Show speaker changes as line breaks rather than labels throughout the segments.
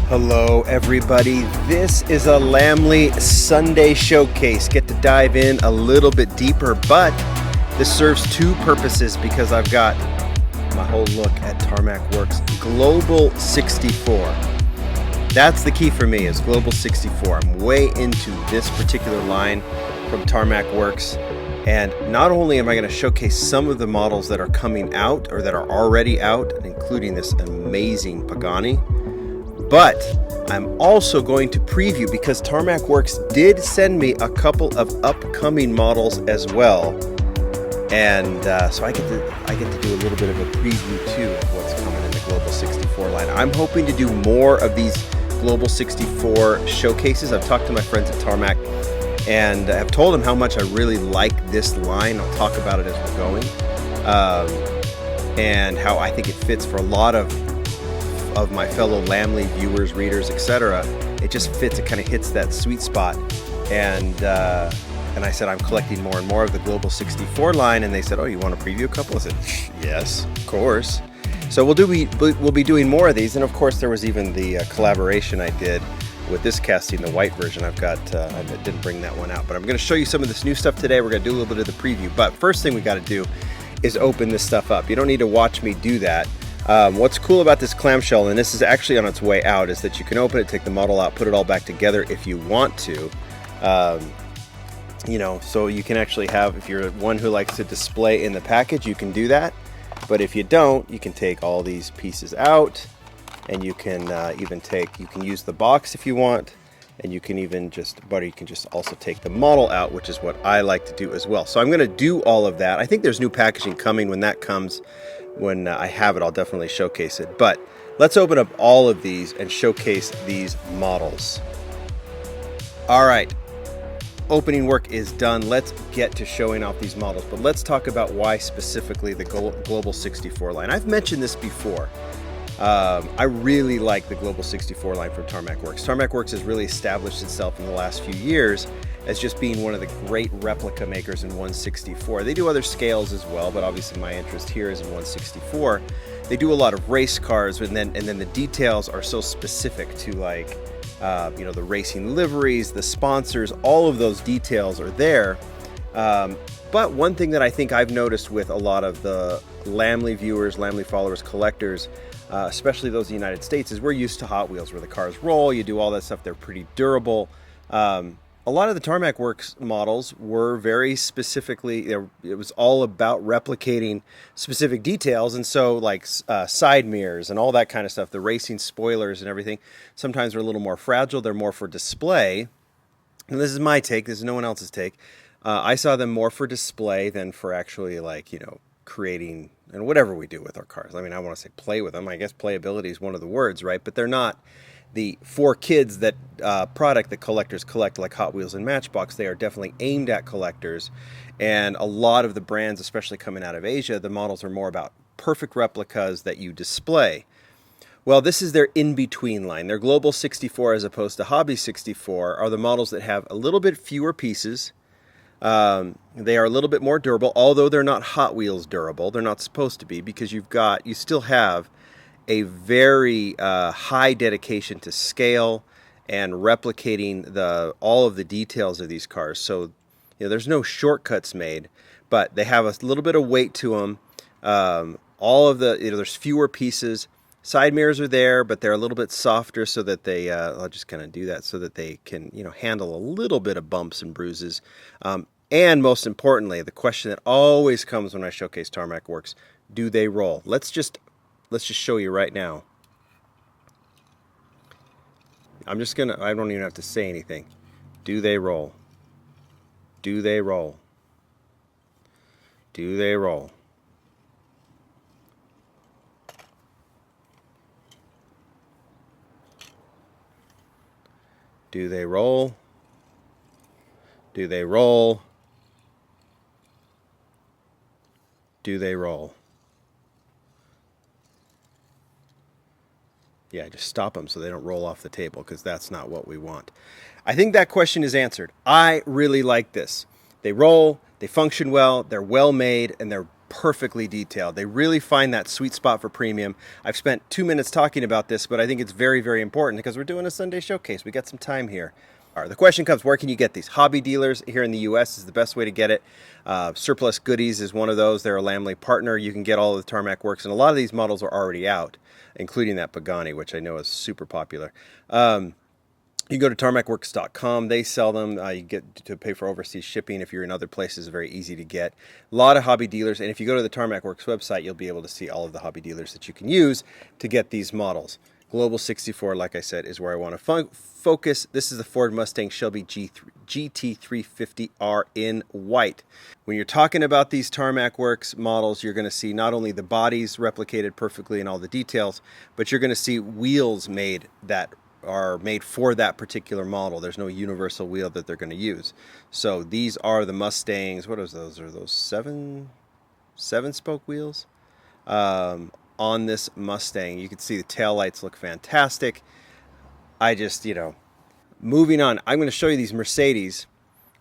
Hello everybody, this is a Lamley Sunday showcase. Get to dive in a little bit deeper, but this serves two purposes because I've got my whole look at Tarmac Works Global64. That's the key for me, is Global64. I'm way into this particular line from Tarmac Works, and not only am I going to showcase some of the models that are coming out or that are already out, including this amazing Pagani, but I'm also going to preview, because Tarmac Works did send me a couple of upcoming models as well, and so I get to do a little bit of a preview too of what's coming in the Global64 line. I'm hoping to do more of these Global64 showcases. I've talked to my friends at Tarmac, and I've told them how much I really like this line. I'll talk about it as we're going, and how I think it fits for a lot of my fellow Lamley viewers, readers, etc. It just fits. It kind of hits that sweet spot, and I said I'm collecting more and more of the Global64 line, and they said, "Oh, you want to preview a couple?" I said, "Yes, of course." So we'll be doing more of these, and of course there was even the collaboration I did with this casting, the white version. I've got I didn't bring that one out, but I'm going to show you some of this new stuff today. We're going to do a little bit of the preview, but first thing we got to do is open this stuff up. You don't need to watch me do that. What's cool about this clamshell, and this is actually on its way out, is that you can open it, take the model out, put it all back together if you want to. So you can actually have, if you're one who likes to display in the package, you can do that. But if you don't, you can take all these pieces out, and you can you can use the box if you want, and you can even just also take the model out, which is what I like to do as well. So I'm going to do all of that. I think there's new packaging coming. When that comes, when I have it, I'll definitely showcase it. But let's open up all of these and showcase these models. All right, opening work is done. Let's get to showing off these models, but let's talk about why specifically the Global64 line. I've mentioned this before. I really like the Global64 line from Tarmac Works. Tarmac Works has really established itself in the last few years as just being one of the great replica makers in 1/64. They do other scales as well, but obviously my interest here is in 1/64. They do a lot of race cars, and then the details are so specific to, like, the racing liveries, the sponsors, all of those details are there. But one thing that I think I've noticed with a lot of the Lamley viewers, Lamley followers, collectors, especially those in the United States, is we're used to Hot Wheels where the cars roll, you do all that stuff, they're pretty durable. A lot of the Tarmac Works models were very specifically, it was all about replicating specific details, and so like side mirrors and all that kind of stuff, the racing spoilers and everything, sometimes are a little more fragile, they're more for display. And this is my take, this is no one else's take. I saw them more for display than for actually, creating, and whatever we do with our cars. I mean, I want to say play with them. I guess playability is one of the words, right? But they're not the for kids that product that collectors collect, like Hot Wheels and Matchbox. They are definitely aimed at collectors, and a lot of the brands, especially coming out of Asia, the models are more about perfect replicas that you display. Well, this is their in-between line. Their Global64 as opposed to Hobby64 are the models that have a little bit fewer pieces. They are a little bit more durable, although they're not Hot Wheels durable. They're not supposed to be, because you still have a very high dedication to scale and replicating all of the details of these cars. So there's no shortcuts made, but they have a little bit of weight to them. All of there's fewer pieces. Side mirrors are there, but they're a little bit softer so that they, I'll just kind of do that so that they can, handle a little bit of bumps and bruises. And most importantly, the question that always comes when I showcase Tarmac Works, do they roll? Let's just show you right now. I don't even have to say anything. Do they roll? Do they roll? Do they roll? Do they roll? Do they roll? Do they roll? Yeah, just stop them so they don't roll off the table, because that's not what we want. I think that question is answered. I really like this. They roll, they function well, they're well made, and they're perfectly detailed. They really find that sweet spot for premium. I've spent 2 minutes talking about this, but I think it's very, very important because we're doing a Sunday showcase. We got some time here. All right, the question comes, where can you get these? Hobby dealers here in the U.S. is the best way to get it. Surplus Goodies is one of those. They're a Lamley partner. You can get all of the Tarmac Works, and a lot of these models are already out, including that Pagani, which I know is super popular. You go to tarmacworks.com, they sell them. You get to pay for overseas shipping. If you're in other places, it's very easy to get. A lot of hobby dealers, and if you go to the Tarmac Works website, you'll be able to see all of the hobby dealers that you can use to get these models. Global64, like I said, is where I want to focus. This is the Ford Mustang Shelby GT350R in white. When you're talking about these Tarmac Works models, you're going to see not only the bodies replicated perfectly in all the details, but you're going to see wheels made that are made for that particular model. There's no universal wheel that they're going to use. So these are the Mustangs. What is those? Are those seven spoke wheels on this Mustang? You can see the taillights look fantastic. I just, moving on, I'm going to show you these Mercedes,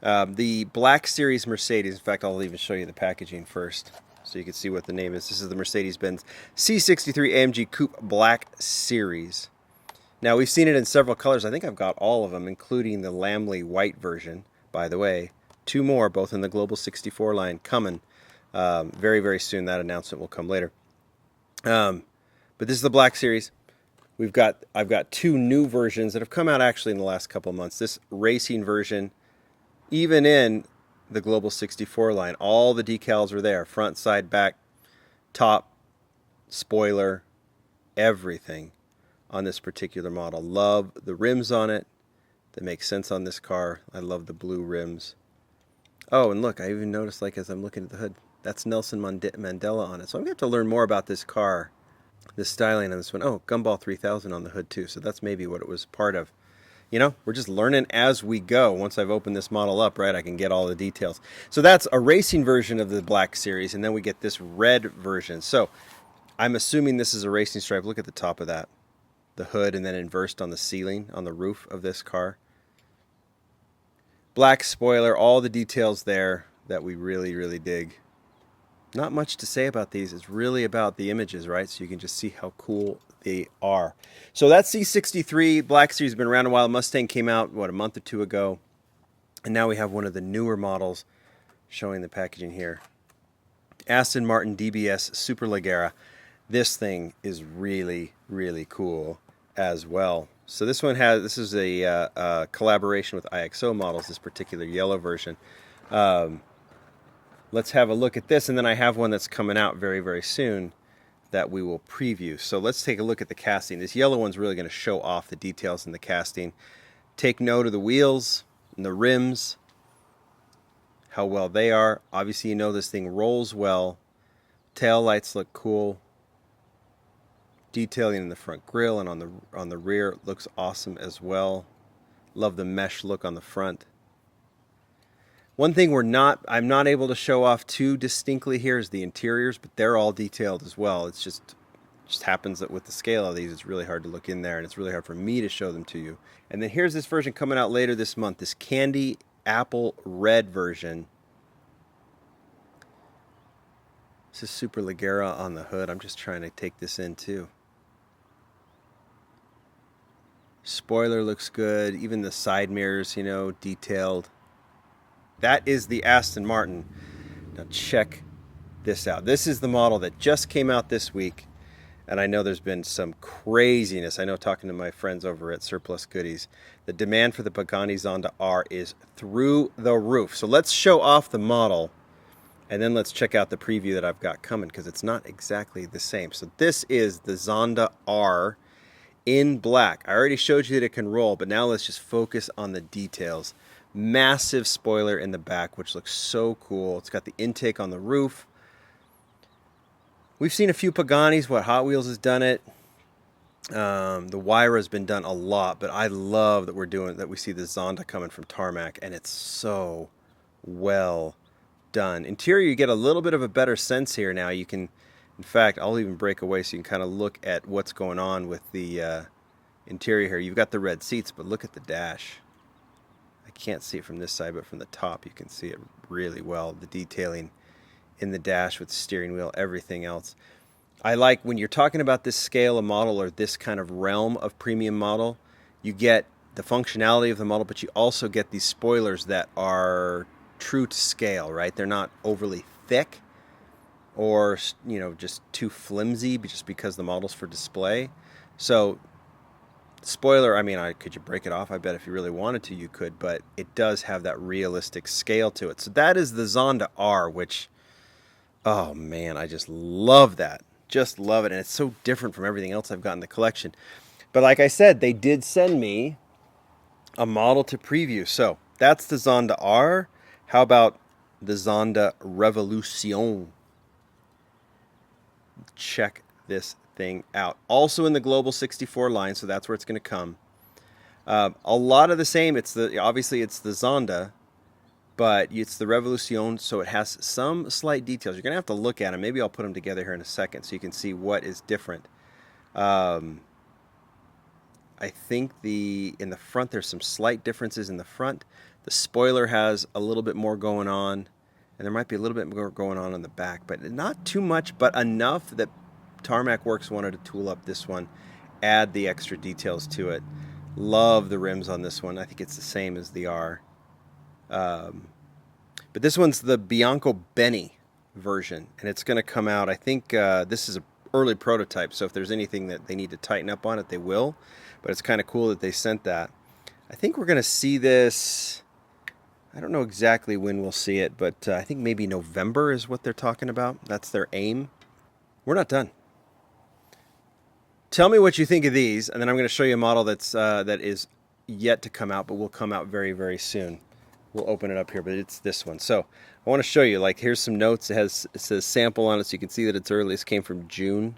the Black Series Mercedes. In fact, I'll even show you the packaging first so you can see what the name is. This is the Mercedes-Benz C63 AMG Coupe Black Series. Now, we've seen it in several colors. I think I've got all of them, including the Lamley white version, by the way. 2 more, both in the Global64 line, coming very, very soon. That announcement will come later. But this is the Black Series. I've got 2 new versions that have come out actually in the last couple of months. This racing version, even in the Global64 line, all the decals are there. Front, side, back, top, spoiler, everything on this particular model. Love the rims on it. That makes sense on this car. I love the blue rims. Oh, and look, I even noticed, like, as I'm looking at the hood, that's Nelson Mandela on it. So I'm going to have to learn more about this car, this styling on this one. Oh, Gumball 3000 on the hood too. So that's maybe what it was part of. We're just learning as we go. Once I've opened this model up, right, I can get all the details. So that's a racing version of the Black Series, and then we get this red version. So I'm assuming this is a racing stripe. Look at the top of that. The hood, and then inversed on the ceiling, on the roof of this car. Black spoiler, all the details there that we really, really dig. Not much to say about these. It's really about the images, right? So you can just see how cool they are. So that C63 Black Series has been around a while. Mustang came out, a month or 2 ago. And now we have one of the newer models showing the packaging here. Aston Martin DBS Superleggera. This thing is really, really cool as well. So this is a collaboration with IXO models, this particular yellow version. Let's have a look at this, and then I have one that's coming out very, very soon that we will preview. So let's take a look at the casting. This yellow one's really going to show off the details in the casting. Take note of the wheels and the rims, how well they are. Obviously, this thing rolls well. Tail lights look cool. Detailing in the front grille and on the rear looks awesome as well. Love the mesh look on the front. One thing I'm not able to show off too distinctly here is the interiors, but they're all detailed as well. It's just happens that with the scale of these, it's really hard to look in there, and it's really hard for me to show them to you. And then here's this version coming out later this month, this candy apple red version. This is Superleggera on the hood. I'm just trying to take this in too. Spoiler looks good. Even the side mirrors, detailed. That is the Aston Martin. Now check this out. This is the model that just came out this week. And I know there's been some craziness. I know, talking to my friends over at Surplus Goodies, the demand for the Pagani Zonda R is through the roof. So let's show off the model, and then let's check out the preview that I've got coming, because it's not exactly the same. So this is the Zonda R in black. I already showed you that it can roll, but now let's just focus on the details. Massive spoiler in the back, which looks so cool. It's got the intake on the roof. We've seen a few Paganis. Hot Wheels has done it. The Huayra has been done a lot, but I love that we see the Zonda coming from Tarmac, and it's so well done. Interior, you get a little bit of a better sense here now. You can, in fact, I'll even break away so you can kind of look at what's going on with the interior here. You've got the red seats, but look at the dash. I can't see it from this side, but from the top you can see it really well. The detailing in the dash with the steering wheel, everything else. I like when you're talking about this scale of model or this kind of realm of premium model, you get the functionality of the model, but you also get these spoilers that are true to scale, right? They're not overly thick or, you know, just too flimsy just because the model's for display. So spoiler, I mean, could you break it off? I bet if you really wanted to, you could, but it does have that realistic scale to it. So that is the Zonda R, which, oh man, I just love that. Just love it. And it's so different from everything else I've got in the collection. But like I said, they did send me a model to preview. So that's the Zonda R. How about the Zonda Revolution? Check this thing out. Also in the Global64 line, so that's where it's going to come. A lot of the same. Obviously it's the Zonda, but it's the Revolution, so it has some slight details. You're going to have to look at them. Maybe I'll put them together here in a second so you can see what is different. I think in the front there's some slight differences in the front. The spoiler has a little bit more going on, and there might be a little bit more going on the back, but not too much, but enough that Tarmac Works wanted to tool up this one, add the extra details to it. Love the rims on this one. I think it's the same as the R. But this one's the Bianco Benny version, and it's going to come out, I think this is an early prototype, so if there's anything that they need to tighten up on it, they will. But it's kind of cool that they sent that. I think we're going to see this, I don't know exactly when we'll see it, but I think maybe November is what they're talking about. That's their aim. We're not done. Tell me what you think of these, and then I'm going to show you a model that is yet to come out, but will come out very, very soon. We'll open it up here, but it's this one. So I want to show you, like, here's some notes. It says sample on it, so you can see that it's early. This came from June.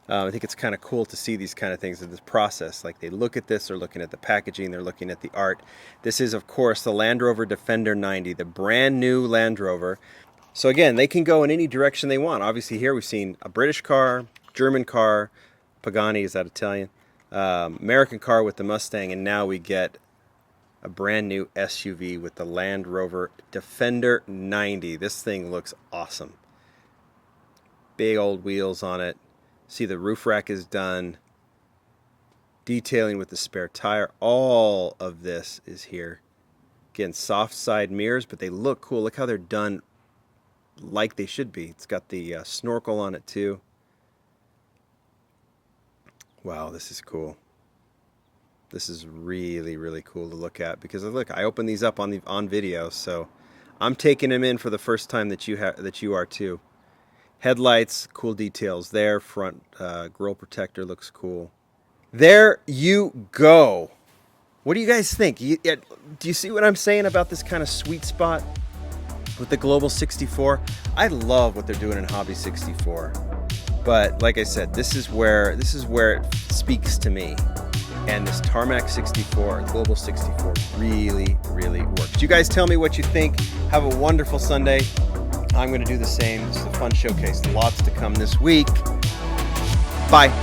I think it's kind of cool to see these kind of things in this process. Like, they look at this, they're looking at the packaging, they're looking at the art. This is, of course, the Land Rover Defender 90, the brand new Land Rover. So again, they can go in any direction they want. Obviously here we've seen a British car, German car, Pagani, is that Italian? American car with the Mustang, and now we get a brand new SUV with the Land Rover Defender 90. This thing looks awesome. Big old wheels on it. See, the roof rack is done. Detailing with the spare tire. All of this is here. Again, soft side mirrors, but they look cool. Look how they're done like they should be. It's got the snorkel on it too. Wow, this is cool. This is really, really cool to look at, because look, I open these up on video, so I'm taking them in for the first time that you are too. Headlights, cool details there. Front grille protector looks cool. There you go. What do you guys think? Do you see what I'm saying about this kind of sweet spot with the Global64? I love what they're doing in Hobby 64, but like I said, this is where it speaks to me. And this Tarmac 64, Global64, really, really works. You guys tell me what you think. Have a wonderful Sunday. I'm going to do the same. This is a fun showcase. Lots to come this week. Bye.